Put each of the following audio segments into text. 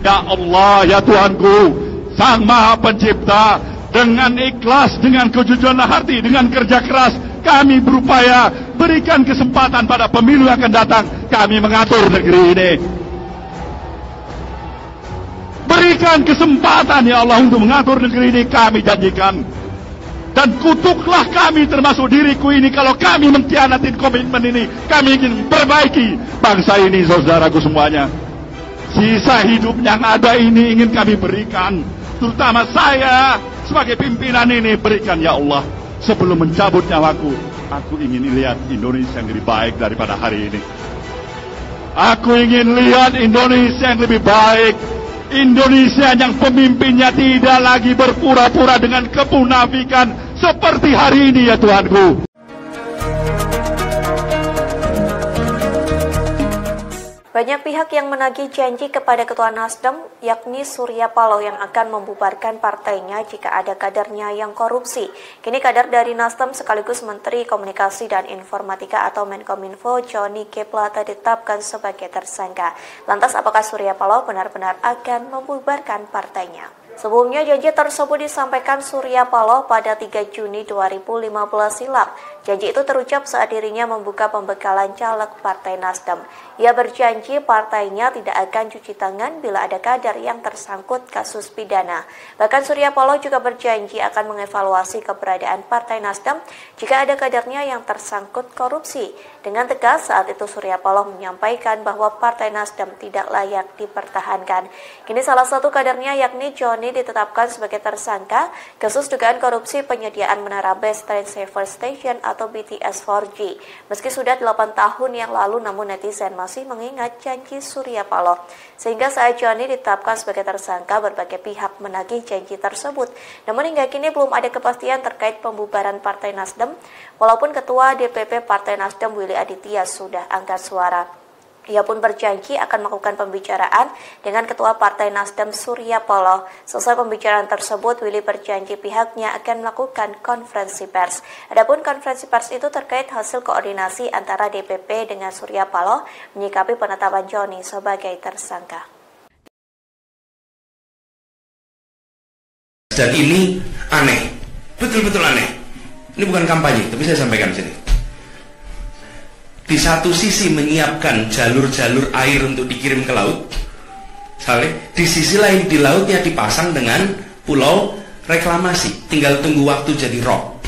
Ya Allah, ya Tuhanku, Sang Maha Pencipta, dengan ikhlas, dengan kejujuran hati, dengan kerja keras, kami berupaya berikan kesempatan pada pemilu yang akan datang. Kami mengatur negeri ini. Berikan kesempatan ya Allah untuk mengatur negeri ini, kami janjikan. Dan kutuklah kami termasuk diriku ini kalau kami mengkhianati komitmen ini. Kami ingin perbaiki bangsa ini, saudaraku semuanya. Sisa hidup yang ada ini ingin kami berikan, terutama saya sebagai pimpinan ini, berikan ya Allah. Sebelum mencabut nyawaku, aku ingin lihat Indonesia yang lebih baik daripada hari ini. Aku ingin lihat Indonesia yang lebih baik, Indonesia yang pemimpinnya tidak lagi berpura-pura dengan kemunafikan seperti hari ini ya Tuhanku. Banyak pihak yang menagih janji kepada Ketua Nasdem, yakni Surya Paloh, yang akan membubarkan partainya jika ada kadernya yang korupsi. Kini kader dari Nasdem sekaligus Menteri Komunikasi dan Informatika atau Menkominfo, Johnny G. Plate, ditetapkan sebagai tersangka. Lantas apakah Surya Paloh benar-benar akan membubarkan partainya? Sebelumnya janji tersebut disampaikan Surya Paloh pada 3 Juni 2015 silam. Janji itu terucap saat dirinya membuka pembekalan caleg Partai Nasdem. Ia berjanji partainya tidak akan cuci tangan bila ada kader yang tersangkut kasus pidana. Bahkan Surya Paloh juga berjanji akan mengevaluasi keberadaan Partai Nasdem jika ada kadernya yang tersangkut korupsi. Dengan tegas saat itu Surya Paloh menyampaikan bahwa Partai Nasdem tidak layak dipertahankan. Kini salah satu kadernya yakni Johnny ditetapkan sebagai tersangka kasus dugaan korupsi penyediaan menara Base Transceiver Station atau BTS 4G. Meski sudah 8 tahun yang lalu, namun netizen masih mengingat janji Surya Paloh. Sehingga saat Johnny ditetapkan sebagai tersangka, berbagai pihak menagih janji tersebut. Namun hingga kini belum ada kepastian terkait pembubaran Partai Nasdem, walaupun Ketua DPP Partai Nasdem Willy Aditya sudah angkat suara. Ia pun berjanji akan melakukan pembicaraan dengan Ketua Partai Nasdem Surya Paloh. Selesai pembicaraan tersebut, Willy berjanji pihaknya akan melakukan konferensi pers. Adapun konferensi pers itu terkait hasil koordinasi antara DPP dengan Surya Paloh menyikapi penetapan Johnny sebagai tersangka. Dan ini aneh, betul-betul aneh. Ini bukan kampanye, tapi saya sampaikan di sini. Di satu sisi menyiapkan jalur-jalur air untuk dikirim ke laut, di sisi lain di lautnya dipasang dengan pulau reklamasi, tinggal tunggu waktu jadi rock,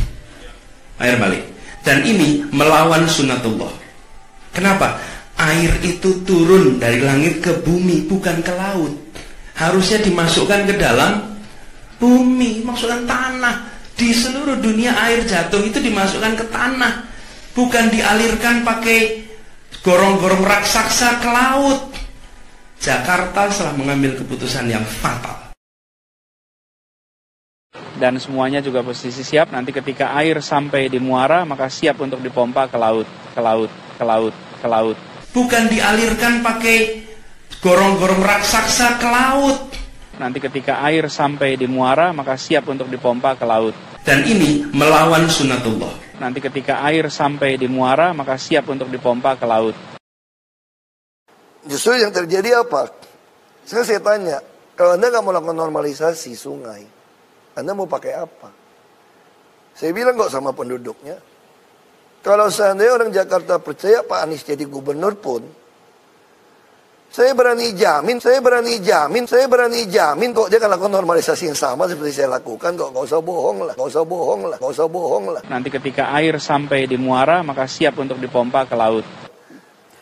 air balik. Dan ini melawan sunnatullah. Kenapa? Air itu turun dari langit ke bumi, bukan ke laut. Harusnya dimasukkan ke dalam bumi, masukkan tanah. Di seluruh dunia air jatuh itu dimasukkan ke tanah, bukan dialirkan pakai gorong-gorong raksasa ke laut. Jakarta telah mengambil keputusan yang fatal. Dan semuanya juga posisi siap, nanti ketika air sampai di muara maka siap untuk dipompa ke laut, ke laut, ke laut, ke laut. Bukan dialirkan pakai gorong-gorong raksasa ke laut. Nanti ketika air sampai di muara maka siap untuk dipompa ke laut. Dan ini melawan sunnatullah. Nanti ketika air sampai di muara maka siap untuk dipompa ke laut. Justru yang terjadi apa? Saya tanya, kalau Anda nggak mau melakukan normalisasi sungai, Anda mau pakai apa? Saya bilang kok sama penduduknya, kalau seandainya orang Jakarta percaya Pak Anies jadi gubernur pun, saya berani jamin kok dia akan lakukan normalisasi yang sama seperti saya lakukan kok. Gak usah bohong lah. Nanti ketika air sampai di muara maka siap untuk dipompa ke laut.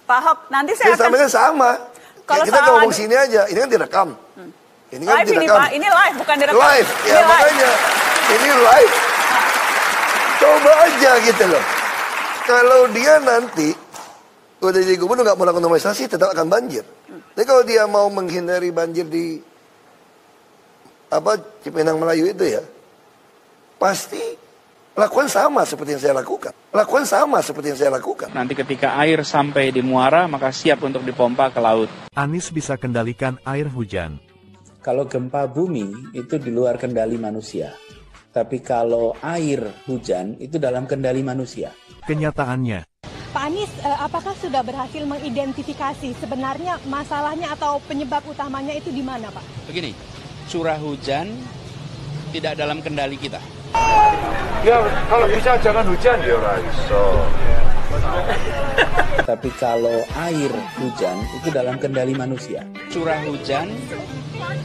Pak Ahok, nanti saya akan sampaikan sama. Kalau kita ngomong sini aja, ini kan direkam. Ini kan live direkam. Ini Pak, ini live bukan direkam. Live, ya ini makanya ini live. Coba aja gitu loh. Kalau dia nanti udah jadi gubernur nggak mau lakukan normalisasi, tetap akan banjir. Tapi kalau dia mau menghindari banjir di Cipinang Melayu itu ya, pasti lakukan sama seperti yang saya lakukan. Nanti ketika air sampai di muara maka siap untuk dipompa ke laut. Anies bisa kendalikan air hujan. Kalau gempa bumi itu di luar kendali manusia. Tapi kalau air hujan itu dalam kendali manusia. Kenyataannya, Pak Anies, apakah sudah berhasil mengidentifikasi sebenarnya masalahnya atau penyebab utamanya itu di mana, Pak? Begini, curah hujan tidak dalam kendali kita. Ya, kalau bisa jangan hujan ya, Raiso. Tapi kalau air hujan itu dalam kendali manusia. Curah hujan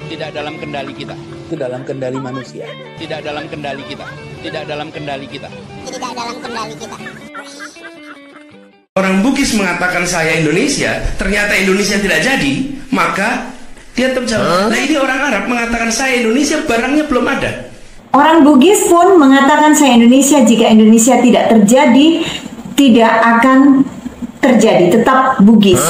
tidak dalam kendali kita. Itu dalam kendali manusia. Tidak dalam kendali kita. Tidak dalam kendali kita. Tidak dalam kendali kita. Orang Bugis mengatakan saya Indonesia, ternyata Indonesia tidak jadi, maka dia terjawab. Nah ini orang Arab mengatakan saya Indonesia, barangnya belum ada. Orang Bugis pun mengatakan saya Indonesia, jika Indonesia tidak terjadi, tidak akan terjadi, tetap Bugis.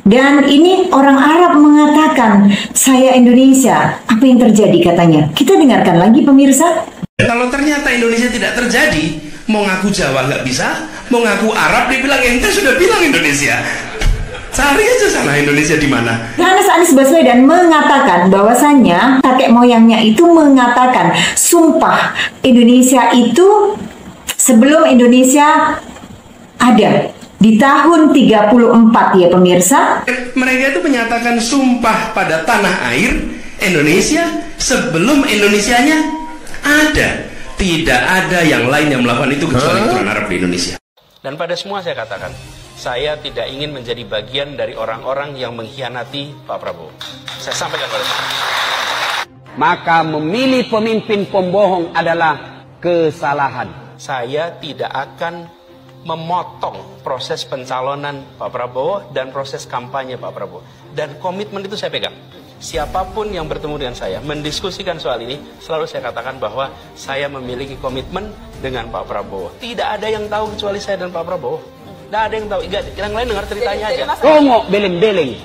Dan ini orang Arab mengatakan saya Indonesia, apa yang terjadi katanya? Kita dengarkan lagi pemirsa. Kalau ternyata Indonesia tidak terjadi, mau ngaku Jawa nggak bisa, mau ngaku Arab dibilang ente sudah bilang Indonesia. Cari aja sana Indonesia di mana. Anies Baswedan mengatakan bahwasannya kakek moyangnya itu mengatakan sumpah Indonesia itu sebelum Indonesia ada di tahun 34 ya pemirsa. Mereka itu menyatakan sumpah pada tanah air Indonesia sebelum Indonesianya ada. Tidak ada yang lain yang melakukan itu kecuali keturunan Arab di Indonesia. Dan pada semua saya katakan, saya tidak ingin menjadi bagian dari orang-orang yang mengkhianati Pak Prabowo. Saya sampaikan pada saya. Maka memilih pemimpin pembohong adalah kesalahan. Saya tidak akan memotong proses pencalonan Pak Prabowo dan proses kampanye Pak Prabowo. Dan komitmen itu saya pegang. Siapapun yang bertemu dengan saya, mendiskusikan soal ini, selalu saya katakan bahwa saya memiliki komitmen dengan Pak Prabowo. Tidak ada yang tahu kecuali saya dan Pak Prabowo. Tidak ada yang tahu. Yang lain dengar ceritanya aja. Rongo beleng-beleng.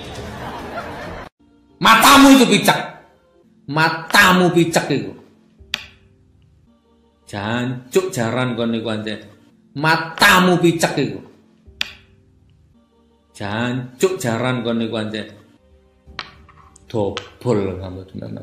Matamu itu picak. Matamu picak itu. Jancuk jaran kon niku anjen. Matamu picak itu. Jancuk jaran kon niku anjen. Dobol kamu tenan.